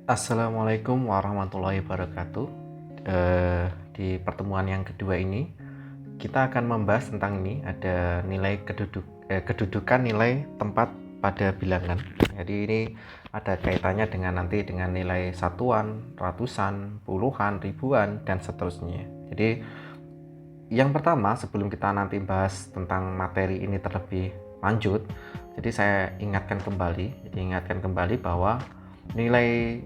Assalamualaikum warahmatullahi wabarakatuh. Di pertemuan yang kedua ini kita akan membahas tentang ini, ada nilai kedudukan nilai tempat pada bilangan. Jadi ini ada kaitannya dengan nanti dengan nilai satuan, ratusan, puluhan, ribuan, dan seterusnya. Jadi yang pertama, sebelum kita nanti bahas tentang materi ini terlebih lanjut, jadi saya ingatkan kembali bahwa nilai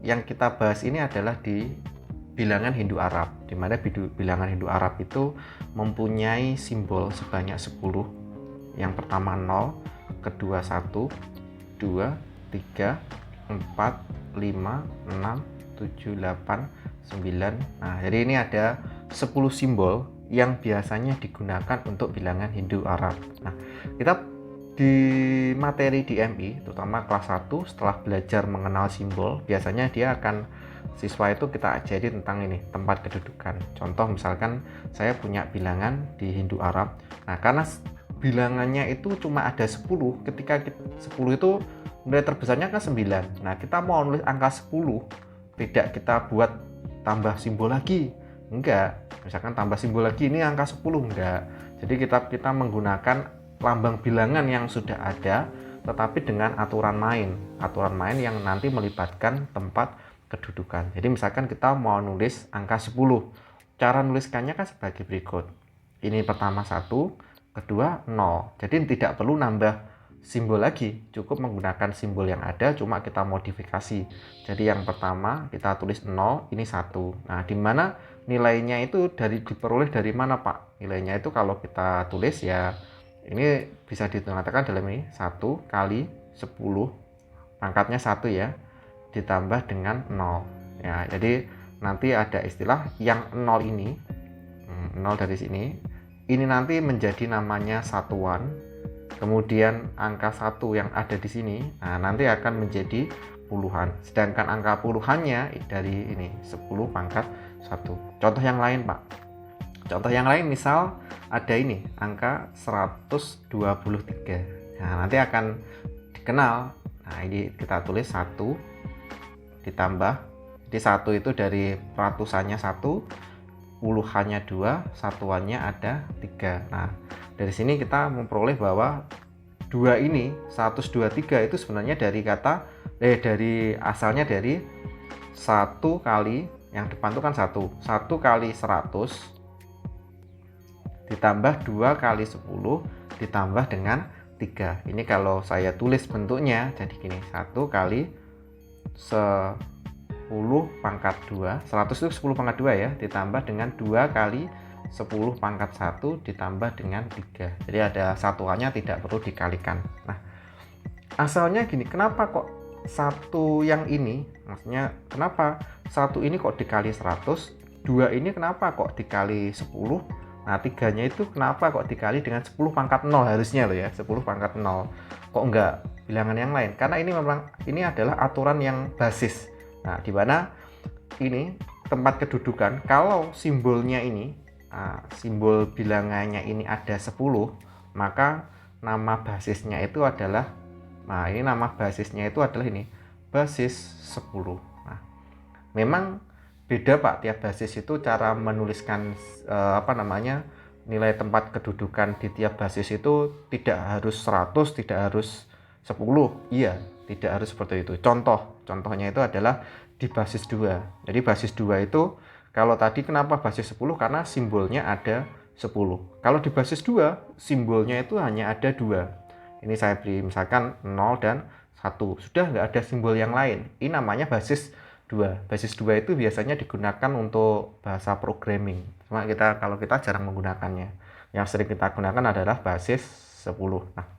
yang kita bahas ini adalah di bilangan Hindu Arab, di mana bilangan Hindu Arab itu mempunyai simbol sebanyak 10. Yang pertama 0, kedua 1, 2, 3, 4, 5, 6, 7, 8, 9. Nah, jadi ini ada 10 simbol yang biasanya digunakan untuk bilangan Hindu Arab. Nah, kita di materi di MI, terutama kelas 1, setelah belajar mengenal simbol, biasanya siswa itu kita ajari tentang ini, tempat kedudukan. Contoh misalkan saya punya bilangan di Hindu Arab. Nah, karena bilangannya itu cuma ada 10, ketika 10 itu nilai terbesarnya kan 9. Nah, kita mau nulis angka 10, tidak kita buat tambah simbol lagi. Enggak. Misalkan tambah simbol lagi, ini angka 10, enggak. Jadi kita menggunakan lambang bilangan yang sudah ada, tetapi dengan aturan main yang nanti melibatkan tempat kedudukan. Jadi misalkan kita mau nulis angka 10, cara nuliskannya kan sebagai berikut. Ini pertama 1, kedua 0. Jadi tidak perlu nambah simbol lagi, cukup menggunakan simbol yang ada, cuma kita modifikasi. Jadi yang pertama kita tulis 0, ini 1. Nah, di mana nilainya itu diperoleh dari mana, Pak? Nilainya itu kalau kita tulis ya, ini bisa dikatakan dalam ini 1 kali 10, pangkatnya 1 ya, ditambah dengan 0 ya. Jadi nanti ada istilah yang 0 ini, 0 dari sini, ini nanti menjadi namanya satuan. Kemudian angka 1 yang ada di sini, nah nanti akan menjadi puluhan. Sedangkan angka puluhannya dari ini 10 pangkat 1. Contoh yang lain, Pak. Contoh yang lain, misal ada ini angka 123. Nah, nanti akan dikenal. Nah, ini kita tulis 1 ditambah, jadi 1 itu dari ratusannya 1, puluhannya 2, satuannya ada 3. Nah, dari sini kita memperoleh bahwa 2 ini 123 itu sebenarnya dari asalnya dari 1 kali, yang depan itu kan 1 kali 100 ditambah 2 kali 10 ditambah dengan 3. Ini kalau saya tulis bentuknya jadi gini, 1 kali 10 pangkat 2, 100 itu 10 pangkat 2 ya, ditambah dengan 2 kali 10 pangkat 1 ditambah dengan 3. Jadi ada satuannya, tidak perlu dikalikan. Nah, asalnya gini, kenapa kok satu yang ini, maksudnya kenapa 1 ini kok dikali 100, 2 ini kenapa kok dikali 10, nah 3-nya itu kenapa kok dikali dengan 10 pangkat 0 harusnya loh ya, 10 pangkat 0. Kok enggak bilangan yang lain? Karena ini adalah aturan yang basis. Nah, di mana ini tempat kedudukan, kalau simbolnya ini, simbol bilangannya ini ada 10, maka nama basisnya itu adalah, ini, basis 10. Nah, memang beda, Pak, tiap basis itu cara menuliskan nilai tempat kedudukan di tiap basis itu tidak harus 100, tidak harus 10. Iya, tidak harus seperti itu. Contohnya itu adalah di basis 2. Jadi basis 2 itu, kalau tadi kenapa basis 10? Karena simbolnya ada 10. Kalau di basis 2, simbolnya itu hanya ada 2. Ini saya beri misalkan 0 dan 1. Sudah nggak ada simbol yang lain. Ini namanya basis 2. Basis 2 itu biasanya digunakan untuk bahasa programming. Cuma kalau kita jarang menggunakannya. Yang sering kita gunakan adalah basis 10. Nah,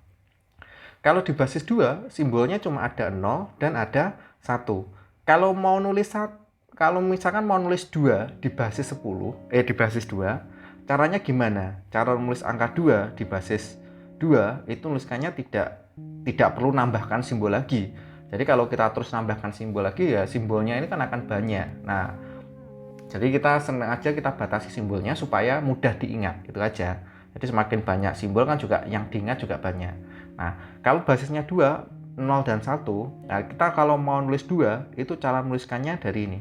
kalau di basis 2, simbolnya cuma ada 0 dan ada 1. Kalau misalkan mau nulis 2 di basis 2, caranya gimana? Cara menulis angka 2 di basis 2 itu nuliskannya tidak perlu nambahkan simbol lagi. Jadi kalau kita terus nambahkan simbol lagi, ya simbolnya ini kan akan banyak. Nah, jadi kita sengaja kita batasi simbolnya supaya mudah diingat, gitu aja. Jadi semakin banyak simbol kan juga yang diingat juga banyak. Nah, kalau basisnya 2, 0 dan 1, nah kita kalau mau nulis 2, itu cara menuliskannya dari ini.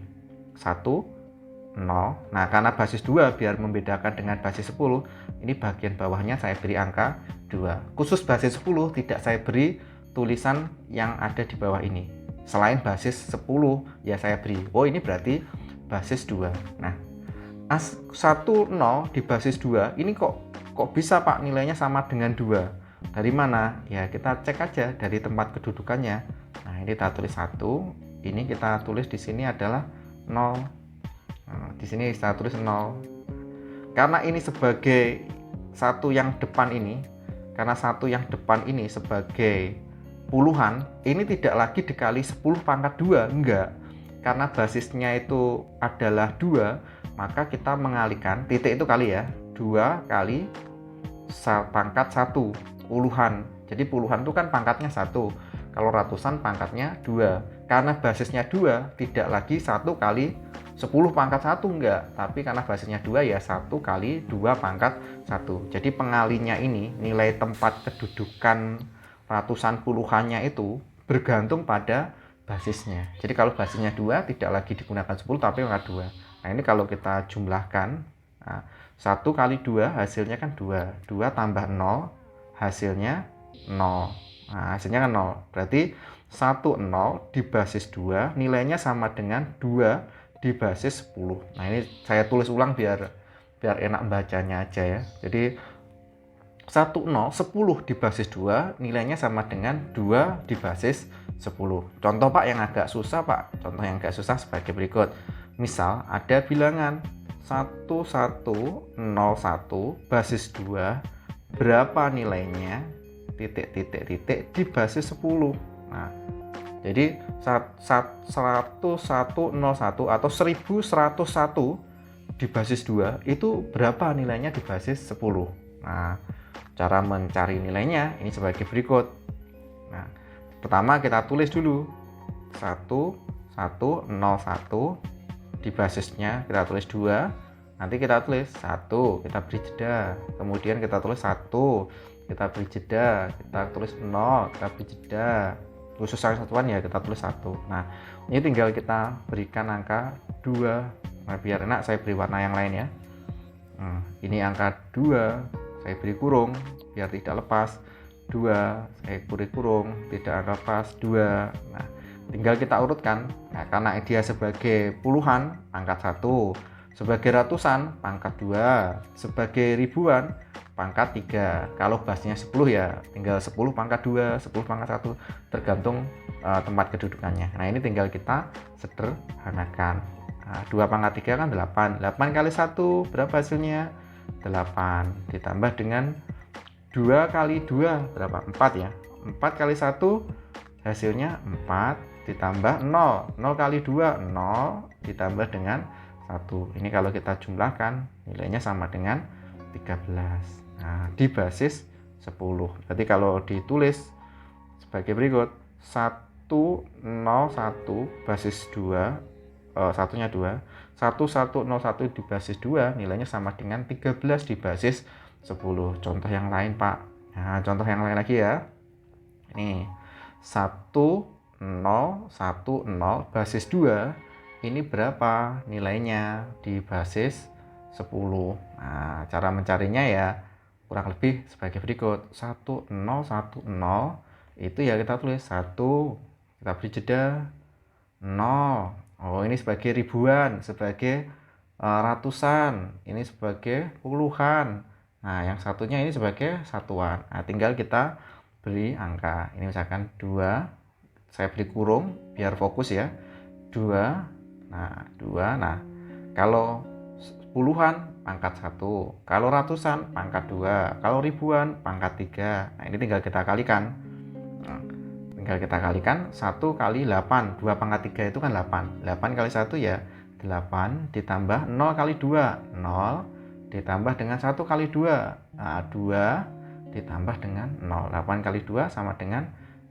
1, 0. Nah, karena basis 2 biar membedakan dengan basis 10, ini bagian bawahnya saya beri angka 2. Khusus basis 10 tidak saya beri tulisan yang ada di bawah ini. Selain basis 10 ya saya beri. Oh, ini berarti basis 2. Nah, 1 0 di basis 2 ini kok bisa Pak nilainya sama dengan 2? Dari mana? Ya kita cek aja dari tempat kedudukannya. Nah, ini kita tulis 1, ini kita tulis di sini adalah 0. Nah, di sini saya tulis 0. Karena ini sebagai satu yang depan ini, karena satu yang depan ini sebagai puluhan, ini tidak lagi dikali 10 pangkat 2, enggak. Karena basisnya itu adalah 2, maka kita mengalihkan, titik itu kali ya, 2 kali pangkat 1, puluhan. Jadi puluhan itu kan pangkatnya 1, kalau ratusan pangkatnya 2. Karena basisnya 2, tidak lagi 1 kali 10 pangkat 1, enggak, tapi karena basisnya 2 ya 1 kali 2 pangkat 1. Jadi pengalinya ini, nilai tempat kedudukan ratusan puluhannya itu bergantung pada basisnya. Jadi kalau basisnya 2 tidak lagi digunakan 10 tapi pangkat 2. Nah, ini kalau kita jumlahkan, nah, 1 kali 2 hasilnya kan 2. 2 tambah 0 hasilnya 0. Nah, hasilnya kan 0. Berarti 1 0 di basis 2 nilainya sama dengan 2 di basis 10. Nah, ini saya tulis ulang biar enak bacanya aja ya. Jadi 1 0 10 di basis 2 nilainya sama dengan 2 di basis 10. Contoh Pak yang agak susah Pak. Contoh yang agak susah sebagai berikut. Misal ada bilangan 1101 basis 2, berapa nilainya titik di basis 10. Nah, jadi 1101 atau 1101 di basis 2 itu berapa nilainya di basis 10. Nah, cara mencari nilainya ini sebagai berikut. Nah, pertama kita tulis dulu 1101 di basisnya kita tulis 2, nanti kita tulis 1, kita beri jeda, kemudian kita tulis 1, kita beri jeda, kita tulis 0, kita beri jeda, khusus satuan ya kita tulis 1. Nah, ini tinggal kita berikan angka 2. Nah, biar enak saya beri warna yang lain ya. Nah, ini angka 2 saya beri kurung biar tidak lepas, 2 saya beri kurung tidak lepas, 2. Nah, tinggal kita urutkan. Nah, karena dia sebagai puluhan pangkat 1, sebagai ratusan pangkat 2, sebagai ribuan pangkat 3. Kalau basisnya 10 ya tinggal 10 pangkat 2, 10 pangkat 1 tergantung tempat kedudukannya. Nah, ini tinggal kita sederhanakan. Nah, 2 pangkat 3 kan 8. 8 kali 1 berapa hasilnya? 8. Ditambah dengan 2 kali 2 berapa? 4 ya. 4 kali 1 hasilnya 4. Ditambah 0 kali 2 0, ditambah dengan 1. Ini kalau kita jumlahkan nilainya sama dengan 13. Nah, di basis 10. Berarti kalau ditulis sebagai berikut, 101 basis 2, satunya 2, 1101 di basis 2 nilainya sama dengan 13 di basis 10. Contoh yang lain Pak. Nah, contoh yang lain lagi ya. Ini 1010 basis 2 ini berapa nilainya di basis 10. Nah, cara mencarinya ya kurang lebih sebagai berikut. 1010 itu ya kita tulis 1, kita beri jeda 0. Oh, ini sebagai ribuan, sebagai ratusan, ini sebagai puluhan. Nah, yang satunya ini sebagai satuan. Nah, tinggal kita beri angka. Ini misalkan 2, saya beri kurung biar fokus ya. 2. Nah, 2. Nah, kalau puluhan pangkat 1, kalau ratusan pangkat 2, kalau ribuan pangkat 3. Nah, ini tinggal kita kalikan. Nah, tinggal kita kalikan 1 kali 8. 2 pangkat 3 itu kan 8. 8 kali 1 ya 8, ditambah 0 kali 2 0, ditambah dengan 1 kali 2. Nah, 2 ditambah dengan 0. 8 kali 2 sama dengan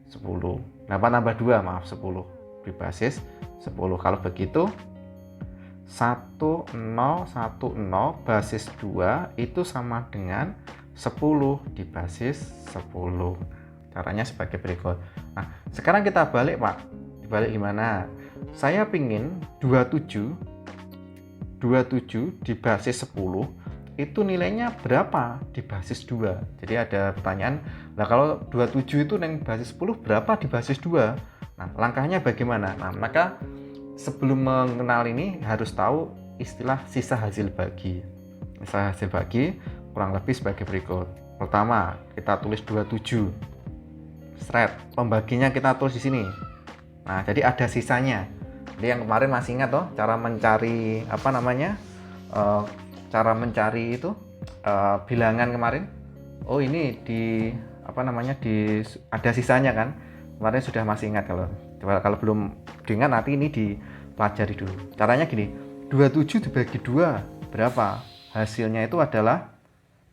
10. 8 tambah 2 maaf 10 di basis 10. Kalau begitu 1010 basis 2 itu sama dengan 10 di basis 10. Caranya sebagai berikut. Nah, sekarang kita balik, Pak. Dibalik gimana? Saya pingin 27 di basis 10 itu nilainya berapa di basis 2. Jadi ada pertanyaan, nah kalau 27 itu yang basis 10 berapa di basis 2? Nah, langkahnya bagaimana? Nah, maka sebelum mengenal ini harus tahu istilah sisa hasil bagi. Sisa hasil bagi kurang lebih sebagai berikut. Pertama, kita tulis 27. Pembaginya kita tulis di sini. Nah, jadi ada sisanya. Jadi yang kemarin masih ingat toh cara mencari cara mencari itu bilangan kemarin. Oh, ini ada sisanya kan? Kemarin sudah masih ingat. Kalau belum diingat nanti ini dipelajari dulu. Caranya gini, 27 dibagi 2 berapa? Hasilnya itu adalah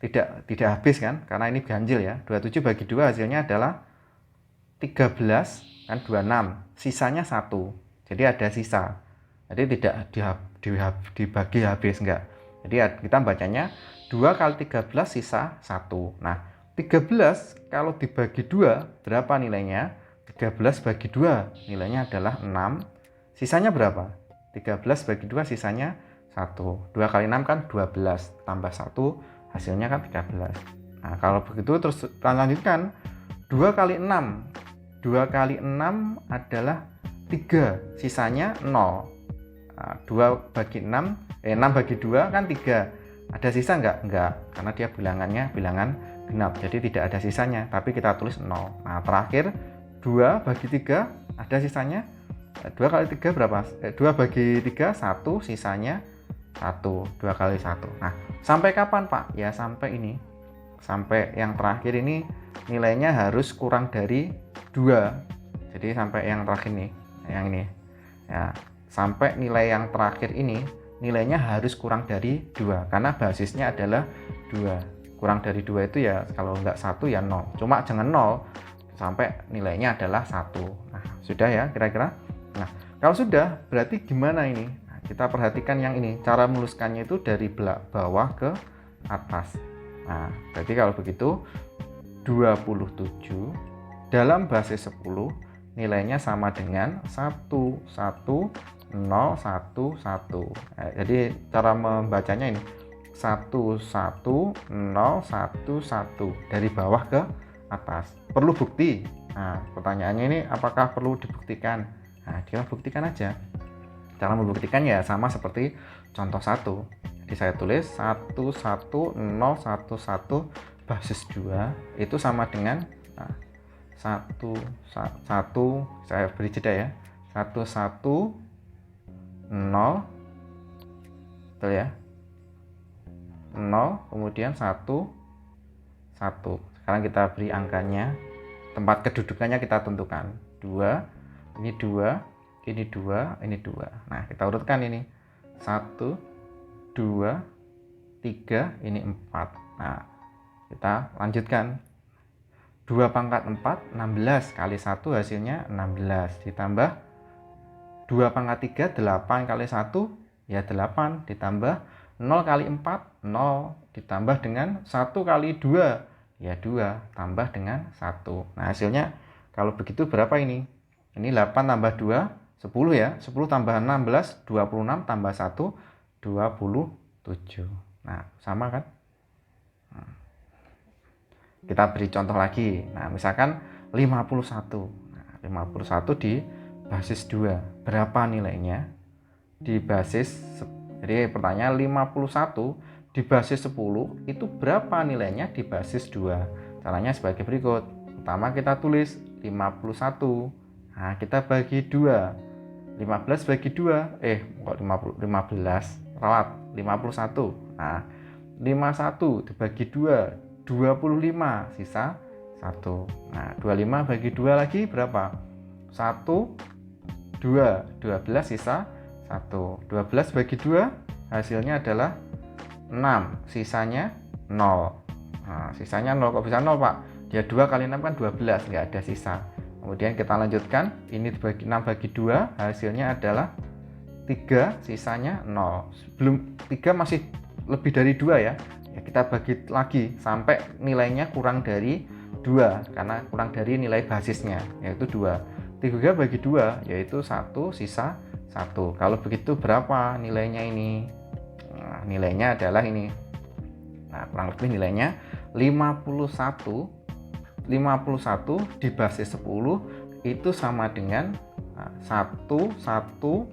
tidak habis kan? Karena ini ganjil ya. 27 bagi 2 hasilnya adalah 13 kan, 26. Sisanya 1. Jadi ada sisa. Jadi tidak dibagi habis, enggak. Jadi kita bacanya 2 kali 13 sisa 1. Nah, 13 kalau dibagi 2 berapa nilainya? 13 bagi 2 nilainya adalah 6. Sisanya berapa? 13 bagi 2 sisanya 1. 2 kali 6 kan 12 tambah 1 hasilnya kan 13. Nah, kalau begitu terus kita lanjutkan 2 kali 6. 2 kali 6 adalah 3, sisanya 0. Nah, 2 bagi 6, 6 bagi 2 kan 3. Ada sisa enggak? Enggak, karena dia bilangannya bilangan genap, jadi tidak ada sisanya, tapi kita tulis 0. Nah, terakhir 2 bagi 3 ada sisanya. 2 kali 3 berapa? 2 bagi 3 1, sisanya 1. 2 kali 1. Nah, sampai kapan, Pak? Ya sampai ini. Sampai yang terakhir ini nilainya harus kurang dari 2. Jadi sampai yang terakhir nih, yang ini. Ya, sampai nilai yang terakhir ini nilainya harus kurang dari 2 karena basisnya adalah 2. Kurang dari 2 itu ya kalau enggak 1 ya 0. Cuma jangan 0 sampai nilainya adalah 1. Nah, sudah ya kira-kira. Nah, kalau sudah berarti gimana ini? Nah, kita perhatikan yang ini. Cara meluluskannya itu dari bawah ke atas. Nah, berarti kalau begitu 27 dalam basis 10 nilainya sama dengan 1, 1, 0, 1, 1. Nah, jadi cara membacanya ini 1, 1, 0, 1, 1 dari bawah ke atas. Perlu bukti. Nah, pertanyaannya ini apakah perlu dibuktikan? Nah, kita buktikan aja. Cara membuktikan ya sama seperti contoh 1. Jadi saya tulis 1, 1, 0, 1, 1 basis 2 itu sama dengan 1, saya beri jeda ya. 1, 1, 0, betul ya, 0, kemudian 1, 1. Sekarang kita beri angkanya, tempat kedudukannya kita tentukan 2, ini 2, ini 2, ini 2. Nah, kita urutkan ini 1, 2, 3, ini 4. Nah, kita lanjutkan 2 pangkat 4, 16 kali 1 hasilnya 16 ditambah 2 pangkat 3, 8 kali 1 ya 8 ditambah 0 kali 4, 0 ditambah dengan 1 kali 2 ya 2 tambah dengan 1. Nah, hasilnya kalau begitu berapa ini? Ini 8 tambah 2, 10 ya. 10 tambah 16, 26 tambah 1, 27. Nah, sama kan? Kita beri contoh lagi. Nah, misalkan 51. Nah, 51 di basis 2. Berapa nilainya? Di basis, jadi pertanyaan 51 di basis 10 itu berapa nilainya di basis 2? Caranya sebagai berikut. Pertama kita tulis 51. Nah, kita bagi 2. 15 bagi 2. Kok 15? Ralat. 51. Nah, 51 dibagi 2. 25 sisa 1. Nah, 25 bagi 2 lagi berapa? 1, 2, 12 sisa 1. 12 bagi 2 hasilnya adalah 6, sisanya 0. Nah, sisanya 0, kok bisa 0, Pak? Ya 2 kali 6 kan 12, nggak ada sisa. Kemudian kita lanjutkan, ini dibagi 6 bagi 2 hasilnya adalah 3, sisanya 0. Belum 3 masih lebih dari 2 ya. Kita bagi lagi sampai nilainya kurang dari 2 2 karena kurang dari nilai basisnya yaitu 2. 3 bagi 2 yaitu 1, sisa 1. Kalau begitu berapa nilainya ini? Nah, nilainya adalah ini. Nah, kurang lebih nilainya 51. 51 di basis 10 itu sama dengan 1, 1,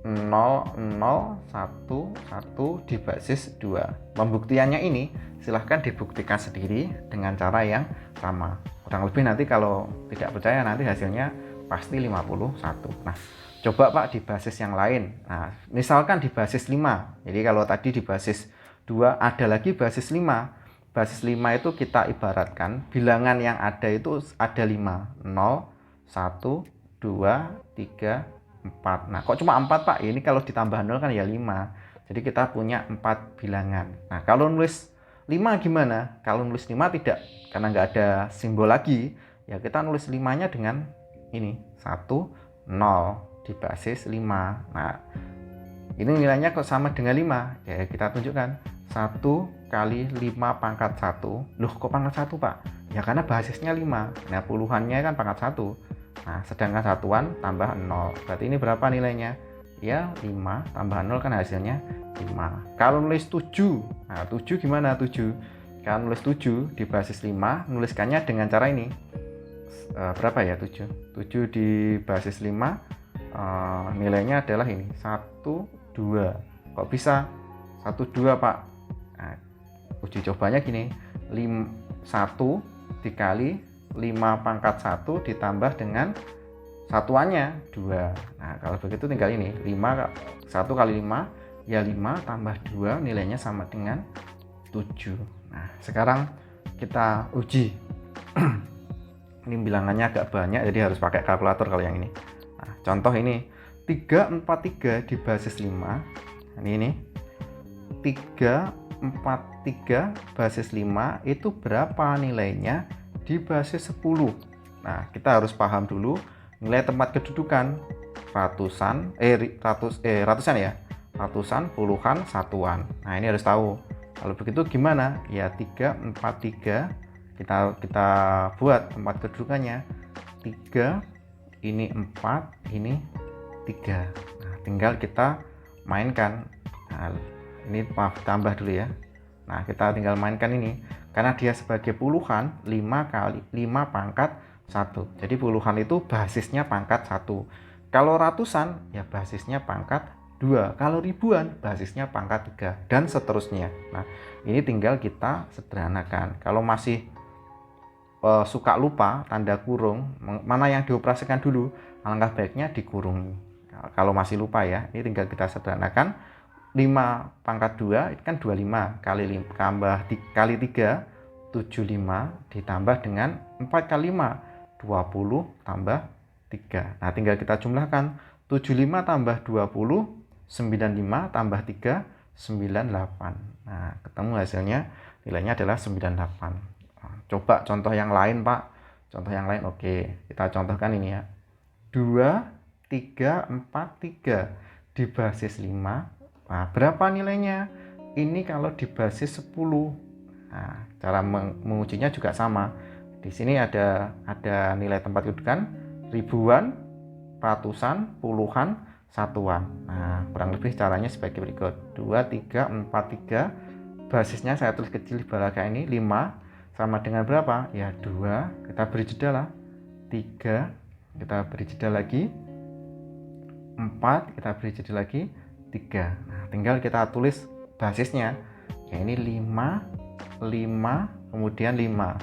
0, 0, 1, 1 di basis 2. Pembuktiannya ini silahkan dibuktikan sendiri dengan cara yang sama. Kurang lebih nanti kalau tidak percaya nanti hasilnya pasti 51. Nah, coba Pak di basis yang lain. Nah, misalkan di basis 5. Jadi kalau tadi di basis 2 ada lagi basis 5. Basis 5 itu kita ibaratkan bilangan yang ada itu ada 5. 0, 1, 2, 3, 4. Nah, kok cuma 4 Pak? Ini kalau ditambah 0 kan ya 5. Jadi kita punya 4 bilangan. Nah, kalau nulis 5 gimana? Kalau nulis 5 tidak, karena nggak ada simbol lagi. Ya kita nulis 5-nya dengan ini. 1, 0 di basis 5. Nah, ini nilainya kok sama dengan 5? Ya kita tunjukkan. 1 kali 5 pangkat 1. Loh kok pangkat 1 Pak? Ya karena basisnya 5. Nah puluhannya kan pangkat 1. Nah sedangkan satuan tambah 0. Berarti ini berapa nilainya? Ya 5 tambah 0 kan hasilnya 5. Kalau nulis 7. Nah 7 gimana 7? Kalau nulis 7 di basis 5. Nuliskannya dengan cara ini. Berapa ya 7? 7 di basis 5. Nilainya adalah ini. 1, 2. Kok bisa? 1, 2 Pak. Nah, uji cobanya gini, 1 dikali 5 pangkat 1 ditambah dengan satuannya 2. Nah kalau begitu tinggal ini 1 kali 5 ya 5 tambah 2 nilainya sama dengan 7. Nah sekarang kita uji. Ini bilangannya agak banyak jadi harus pakai kalkulator kalau yang ini. Nah contoh ini 343 di basis 5. Ini 343 basis 5 itu berapa nilainya di basis 10. Nah kita harus paham dulu nilai tempat kedudukan ratusan ya, ratusan, puluhan, satuan. Nah ini harus tahu. Kalau begitu gimana? Ya 343 kita buat tempat kedudukannya 3, ini 4, ini 3. Nah tinggal kita mainkan. Nah, ini maaf tambah dulu ya. Nah kita tinggal mainkan ini karena dia sebagai puluhan 5 kali 5 pangkat 1. Jadi puluhan itu basisnya pangkat 1. Kalau ratusan ya basisnya pangkat 2. Kalau ribuan basisnya pangkat 3 dan seterusnya. Nah ini tinggal kita sederhanakan. Kalau masih suka lupa tanda kurung mana yang dioperasikan dulu, alangkah baiknya dikurungi. Nah, kalau masih lupa ya, ini tinggal kita sederhanakan. 5 pangkat 2 itu kan 25 kali 3 75 ditambah dengan 4 kali 5 20 tambah 3. Nah tinggal kita jumlahkan 75 tambah 20 95 tambah 3 98. Nah ketemu hasilnya nilainya adalah 98. Nah, coba contoh yang lain Pak. Contoh yang lain oke. Kita contohkan ini ya. 2 3 4 3 di basis 5. Nah, berapa nilainya? Ini kalau di basis 10. Nah, cara mengujinya juga sama. Di sini ada nilai tempat kedudukan ribuan, ratusan, puluhan, satuan. Nah, kurang lebih caranya sebagai berikut. 2 3 4 3. Basisnya saya tulis kecil di belakang ini 5 sama dengan berapa? Ya 2. Kita beri jeda lah. 3. Kita beri jeda lagi. 4. Kita beri jeda lagi. 3. Nah, tinggal kita tulis basisnya. Ya ini 5, 5, kemudian 5.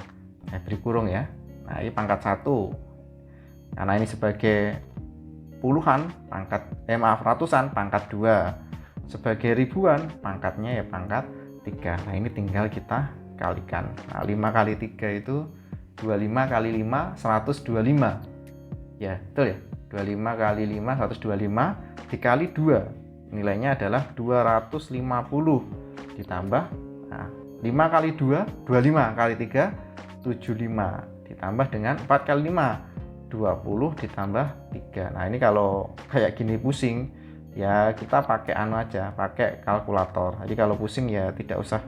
Saya beri kurung ya. Nah, ini pangkat 1. Karena ini sebagai puluhan, ratusan, pangkat 2. Sebagai ribuan, pangkatnya ya pangkat 3. Nah, ini tinggal kita kalikan. Nah, 5 kali 3 itu 25 kali 5, 125. Ya, betul ya? 25 kali 5, 125 dikali 2. Nilainya adalah 250 ditambah 5 kali 2 25 kali 3 75 ditambah dengan 4 kali 5 20 ditambah 3. Nah ini kalau kayak gini pusing ya kita pakai aja, pakai kalkulator. Jadi kalau pusing ya tidak usah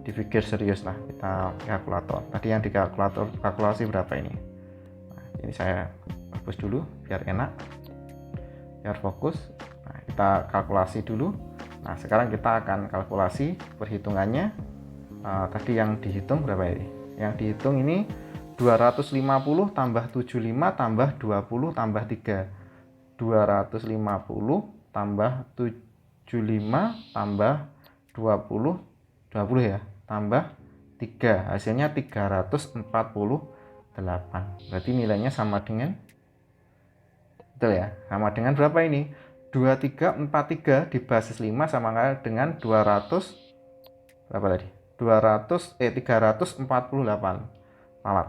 dipikir serius lah, kita kalkulator. Tadi yang di kalkulasi berapa ini? Nah, ini saya hapus dulu biar enak, biar fokus. Nah, kita kalkulasi dulu. Nah, sekarang kita akan kalkulasi perhitungannya. Tadi yang dihitung berapa ini? Yang dihitung ini 250 tambah 75 tambah 20 tambah 3. 250 tambah 75 tambah 20 ya, tambah 3, hasilnya 348. Berarti nilainya sama dengan, betul ya, sama dengan berapa ini? 2343 di basis 5 sama dengan 200 berapa tadi? 348 maaf,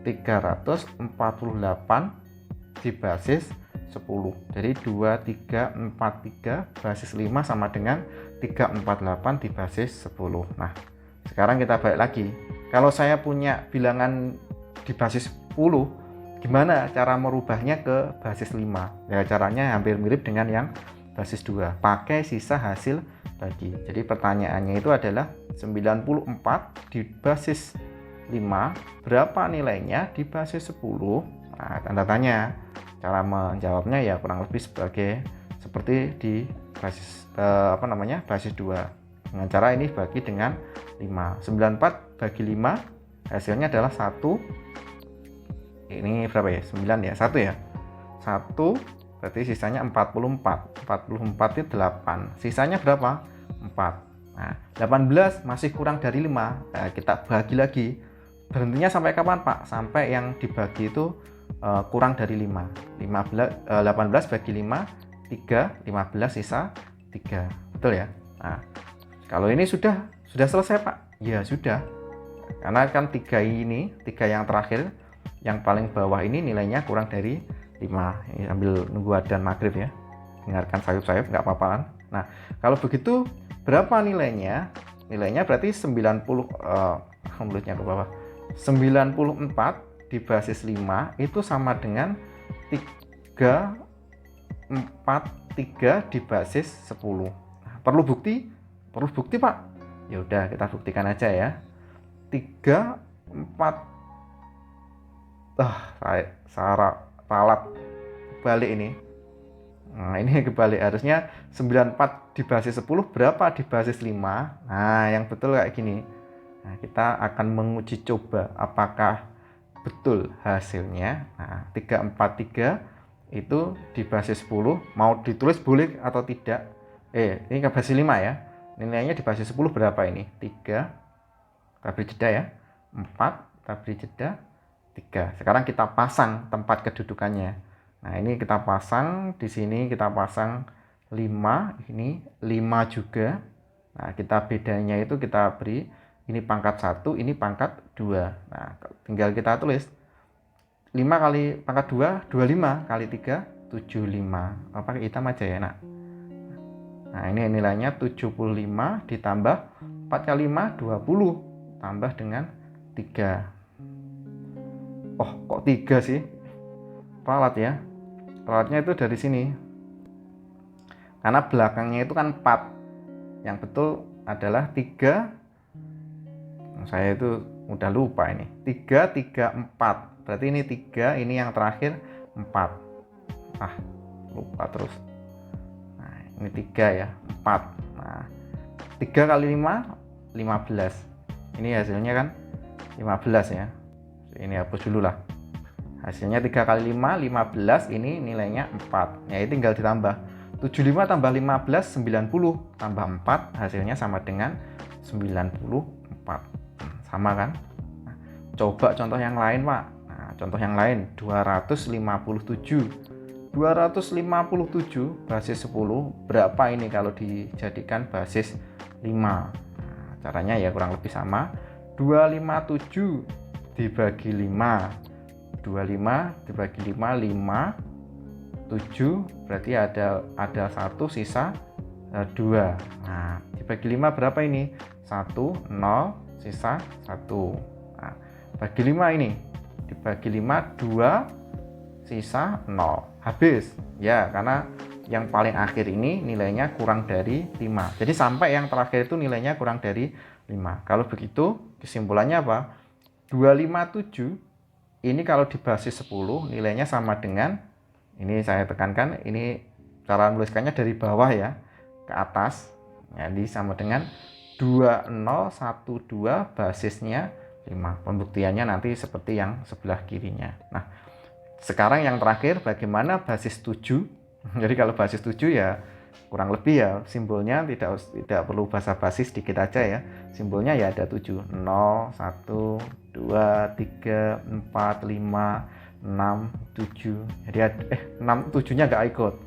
348 di basis 10. Jadi 2343 basis 5 sama dengan 348 di basis 10. Nah, sekarang kita balik lagi. Kalau saya punya bilangan di basis 10, gimana cara merubahnya ke basis 5? Ya, caranya hampir mirip dengan yang basis 2. Pakai sisa hasil bagi. Jadi pertanyaannya itu adalah 94 di basis 5, berapa nilainya di basis 10? Nah, tanda tanya. Cara menjawabnya ya kurang lebih seperti di basis basis 2. Dengan cara ini bagi dengan 5. 94 bagi 5 hasilnya adalah 1. Ini berapa ya? 9 ya, 1 ya. 1 berarti sisanya 44. 44 itu 8. Sisanya berapa? 4. Nah, 18 masih kurang dari 5. Nah, kita bagi lagi. Berhentinya sampai kapan, Pak? Sampai yang dibagi itu kurang dari 5. 18 bagi 5 3, 15 sisa 3. Betul ya? Nah, kalau ini sudah selesai, Pak. Ya sudah. Karena kan 3 yang terakhir, yang paling bawah ini nilainya kurang dari 5. Ini sambil nunggu adzan maghrib ya. Dengarkan sayup-sayup nggak apa-apa kan? Nah, kalau begitu berapa nilainya? Nilainya berarti 94 di basis 5 itu sama dengan 343 di basis 10. Nah, perlu bukti? Perlu bukti, Pak? Ya udah, kita buktikan aja ya. 34 ralat balik ini. Nah, ini kebalik, harusnya 94 di basis 10 berapa di basis 5. Nah, yang betul kayak gini. Nah, kita akan menguji coba apakah betul hasilnya. Nah, 343 itu di basis 10, mau ditulis boleh atau tidak. Ini ke basis 5 ya. Nilainya di basis 10 berapa ini? 3, kita beri jeda ya. 4, kita beri jeda 3. Sekarang kita pasang tempat kedudukannya. Nah, ini kita pasang di sini, kita pasang 5, ini 5 juga. Nah, kita bedanya itu kita beri ini pangkat 1, ini pangkat 2. Nah, tinggal kita tulis 5 kali pangkat 2, 25 kali 3, 75. Pakai hitam aja ya, nak. Nah, ini nilainya 75 ditambah 4 kali 5, 20. Tambah dengan 3. Oh, kok 3 sih? Ralat ya. Ralatnya itu dari sini. Karena belakangnya itu kan 4. Yang betul adalah 3. Saya itu udah lupa ini. 3, 3, 4. Berarti ini 3, ini yang terakhir 4. Lupa terus. Nah, ini 3 ya, 4. Nah, 3 kali 5, 15. Ini hasilnya kan 15 ya. Ini hapus dulu lah. Hasilnya 3 kali 5, 15. Ini nilainya 4. Ya, ini tinggal ditambah. 75 tambah 15, 90. Tambah 4, hasilnya sama dengan 94. Sama kan? Nah, coba contoh yang lain, Pak. Nah, contoh yang lain 257 basis 10 berapa ini kalau dijadikan basis 5. Nah, caranya ya kurang lebih sama. 257 dibagi 5, 25 dibagi 5, 5, 7, berarti ada 1 sisa 2. Nah, dibagi 5 berapa ini? 1, 0, sisa 1. Nah, bagi 5 ini, dibagi 5, 2, sisa 0. Habis ya, karena yang paling akhir ini nilainya kurang dari 5. Jadi sampai yang terakhir itu nilainya kurang dari 5. Kalau begitu kesimpulannya apa? 257 ini kalau di basis 10 nilainya sama dengan, ini saya tekankan, ini cara menuliskannya dari bawah ya ke atas. Jadi sama dengan 2012 basisnya 5. Pembuktiannya nanti seperti yang sebelah kirinya. Nah, sekarang yang terakhir bagaimana basis 7? Jadi kalau basis 7 ya kurang lebih ya simbolnya tidak perlu basa-basi, sedikit aja ya. Simbolnya ya ada 7. 0, 1, 2, 3, 4, 5, 6, 7. Jadi 6, 7-nya nggak ikut.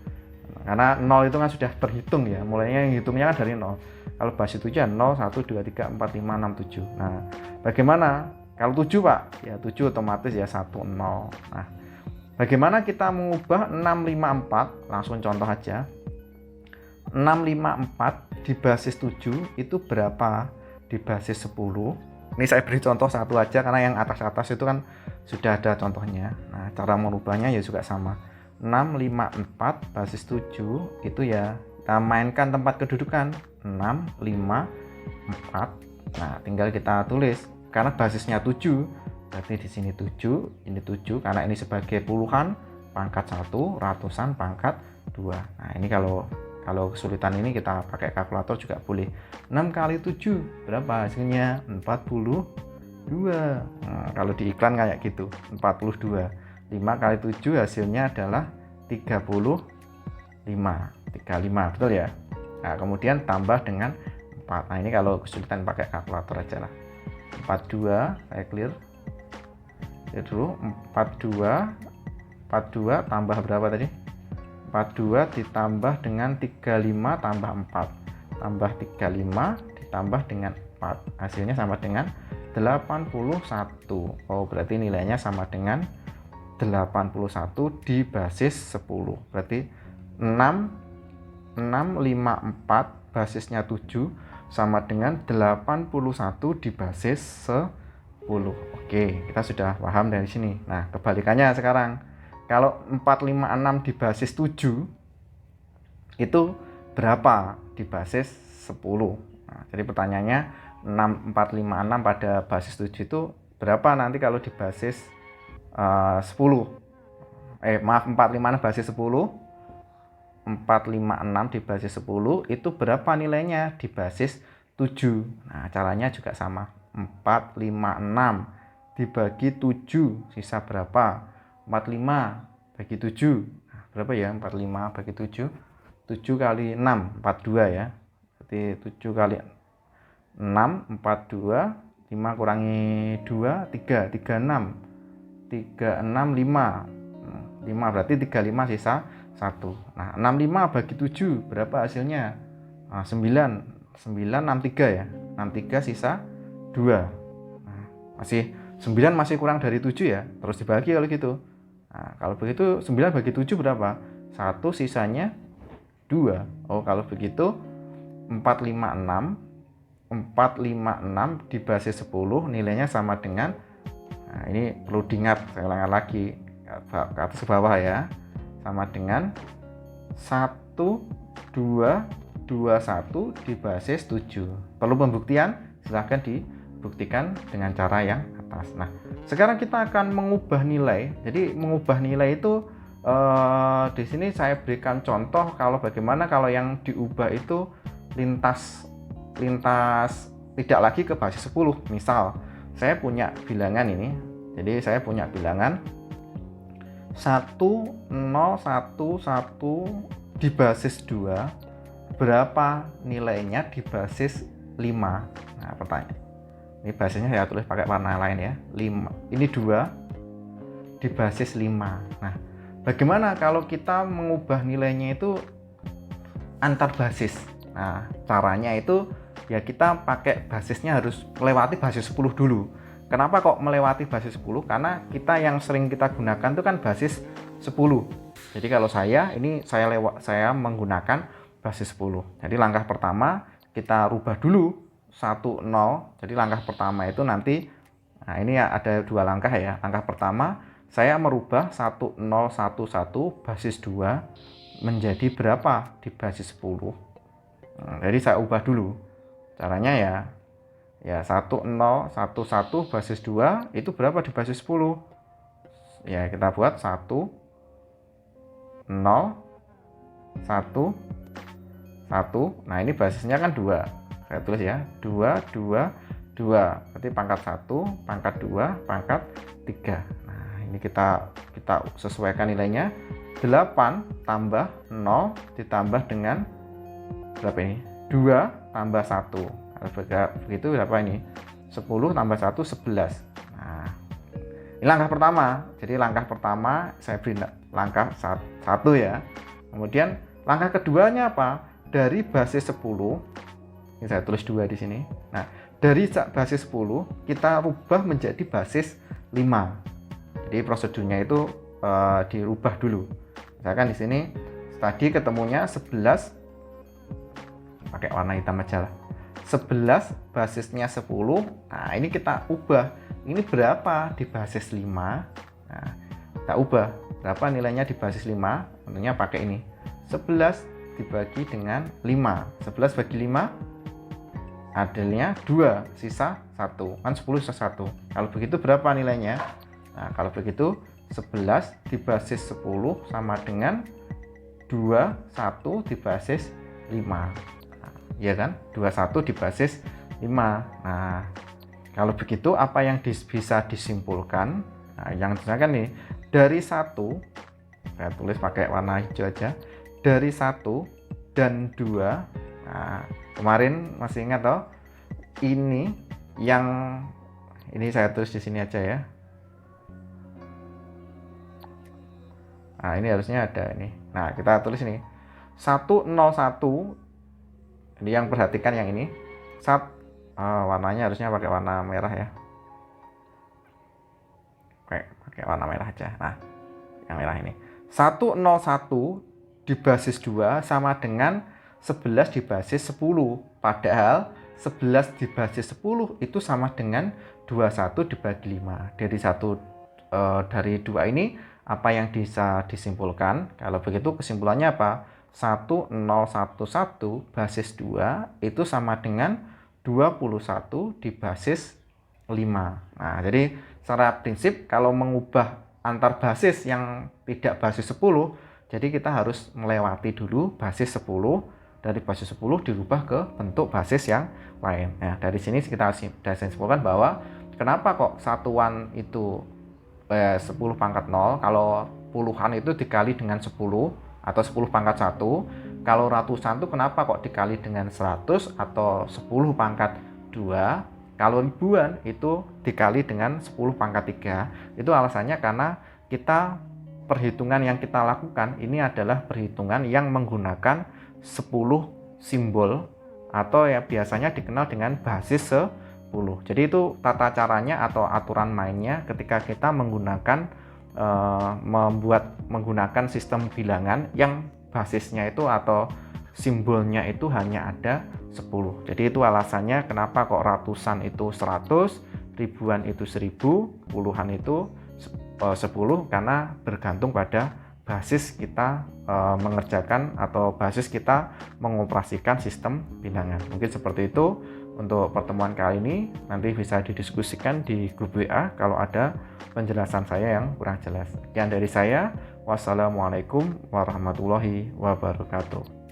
Karena 0 itu kan sudah terhitung ya. Mulainya yang hitungnya kan dari 0. Kalau basis 7 ya 0, 1, 2, 3, 4, 5, 6, 7. Nah, bagaimana? Kalau 7 Pak, ya 7 otomatis ya 1, 0. Nah, bagaimana kita mengubah 654? Langsung contoh aja. 654 di basis 7 itu berapa di basis 10? Ini saya beri contoh satu aja karena yang atas-atas itu kan sudah ada contohnya. Nah, cara merubahnya ya juga sama. 654 basis 7 itu ya kita mainkan tempat kedudukan 6, 5, 4. Nah, tinggal kita tulis karena basisnya 7. Berarti di sini 7, ini 7 karena ini sebagai puluhan pangkat 1, ratusan pangkat 2. Nah, ini kalau kesulitan ini kita pakai kalkulator juga boleh. 6 kali 7 berapa hasilnya? 42. Nah, kalau di iklan kayak gitu 42. 5 kali 7 hasilnya adalah 35. 35, betul ya? Nah, kemudian tambah dengan 4. Nah, ini kalau kesulitan pakai kalkulator aja lah. 42, saya clear. Ya dulu 42 tambah berapa tadi? 42 ditambah dengan 35 tambah 4 tambah 35 ditambah dengan 4, hasilnya sama dengan 81. Oh, berarti nilainya sama dengan 81 di basis 10. Berarti 654 basisnya 7 sama dengan 81 di basis 10. Oke, kita sudah paham dari sini. Nah, kebalikannya sekarang. Kalau 456 di basis 7 itu berapa di basis 10? Nah, jadi pertanyaannya 6456 pada basis 7 itu berapa nanti kalau di basis 10? 456 basis 10. 456 di basis 10 itu berapa nilainya di basis 7? Nah, caranya juga sama. 456 dibagi 7 sisa berapa? 45 bagi 7. Nah, berapa ya 45 bagi 7? 7 kali 6, 42 ya. Berarti 7 kali 6, 42. 5 kurangi 2, 3, 36. 36, 5. 5 berarti 35 sisa 1. Nah, 65 bagi 7 berapa hasilnya? Nah, 9, 63 ya. 63 sisa 2. Nah, masih 9 masih kurang dari 7 ya. Terus dibagi kalau gitu. Nah, kalau begitu 9 bagi 7 berapa? 1 sisanya 2. Oh, kalau begitu 456 di basis 10 nilainya sama dengan, nah ini perlu diingat, saya ulangi lagi ke atas ke bawah ya, sama dengan 1221 di basis 7. Perlu pembuktian? Silahkan dibuktikan dengan cara yang atas. Nah, sekarang kita akan mengubah nilai. Jadi mengubah nilai itu di sini saya berikan contoh kalau bagaimana kalau yang diubah itu lintas tidak lagi ke basis 10. Misal saya punya bilangan ini. Jadi saya punya bilangan 1011 di basis 2 berapa nilainya di basis 5. Nah, pertanyaan. Ini basisnya saya tulis pakai warna lain ya. 5. Ini 2 di basis 5. Nah, bagaimana kalau kita mengubah nilainya itu antar basis? Nah, caranya itu ya kita pakai basisnya harus melewati basis 10 dulu. Kenapa kok melewati basis 10? Karena kita yang sering kita gunakan itu kan basis 10. Jadi kalau saya menggunakan basis 10. Jadi langkah pertama kita rubah dulu 10. Jadi langkah pertama itu nanti, nah ini ada 2 langkah ya. Langkah pertama saya merubah 1011 basis 2 menjadi berapa di basis 10. Nah, jadi saya ubah dulu. Caranya ya 1011 basis 2 itu berapa di basis 10? Ya kita buat 1 0 1 1. Nah, ini basisnya kan 2. Saya tulis ya, 2 2 2. Berarti pangkat 1, pangkat 2, pangkat 3. Nah, ini kita sesuaikan nilainya. 8 tambah 0 ditambah dengan berapa ini? 2 tambah 1. Kalau begitu berapa ini? 10 tambah 1 11. Nah, ini langkah pertama. Jadi langkah pertama saya beri langkah 1 ya. Kemudian langkah keduanya apa? Dari basis 10, ini saya tulis 2 di sini. Nah, dari basis 10 kita rubah menjadi basis 5. Jadi prosedurnya itu dirubah dulu. Misalkan di sini tadi ketemunya 11, pakai warna hitam aja lah. 11 basisnya 10. Nah, ini kita ubah. Ini berapa di basis 5? Nah, kita ubah. Berapa nilainya di basis 5? Tentunya pakai ini. 11 dibagi dengan 5. 11 bagi 5 hasilnya 2, sisa 1. Kan 10 sisa 1. Kalau begitu berapa nilainya? Nah, kalau begitu 11 di basis 10 sama dengan 21 di basis 5. Ya kan? 21 di basis 5. Nah, kalau begitu apa yang bisa disimpulkan? Nah, yang misalkan nih, dari 1, saya tulis pakai warna hijau aja. Dari 1 dan 2. Nah, kemarin masih ingat toh? Ini saya tulis di sini aja ya. Nah, ini harusnya ada ini. Nah, kita tulis ini. 101. Jadi yang perhatikan yang ini. Warnanya harusnya pakai warna merah ya. Pakai warna merah aja. Nah, yang merah ini. 101 di basis 2 sama dengan 11 di basis 10. Padahal 11 di basis 10 itu sama dengan 21 dibagi 5. Dari 2 ini apa yang bisa disimpulkan? Kalau begitu kesimpulannya apa? 1011 basis 2 itu sama dengan 21 di basis 5. Nah, jadi secara prinsip kalau mengubah antar basis yang tidak basis 10, jadi kita harus melewati dulu basis 10. Dari basis 10 dirubah ke bentuk basis yang lain. Nah, dari sini kita simpulkan bahwa kenapa kok satuan itu 10 pangkat 0, kalau puluhan itu dikali dengan 10 atau 10 pangkat 1, kalau ratusan itu kenapa kok dikali dengan 100 atau 10 pangkat 2, kalau ribuan itu dikali dengan 10 pangkat 3. Itu alasannya karena perhitungan yang kita lakukan ini adalah perhitungan yang menggunakan 10 simbol atau ya biasanya dikenal dengan basis 10. Jadi itu tata caranya atau aturan mainnya ketika kita menggunakan sistem bilangan yang basisnya itu atau simbolnya itu hanya ada 10. Jadi itu alasannya kenapa kok ratusan itu 100, ribuan itu 1000, puluhan itu 10, karena bergantung pada basis kita mengerjakan atau basis kita mengoperasikan sistem bilangan. Mungkin seperti itu untuk pertemuan kali ini. Nanti bisa didiskusikan di grup WA kalau ada penjelasan saya yang kurang jelas. Sekian dari saya. Wassalamualaikum warahmatullahi wabarakatuh.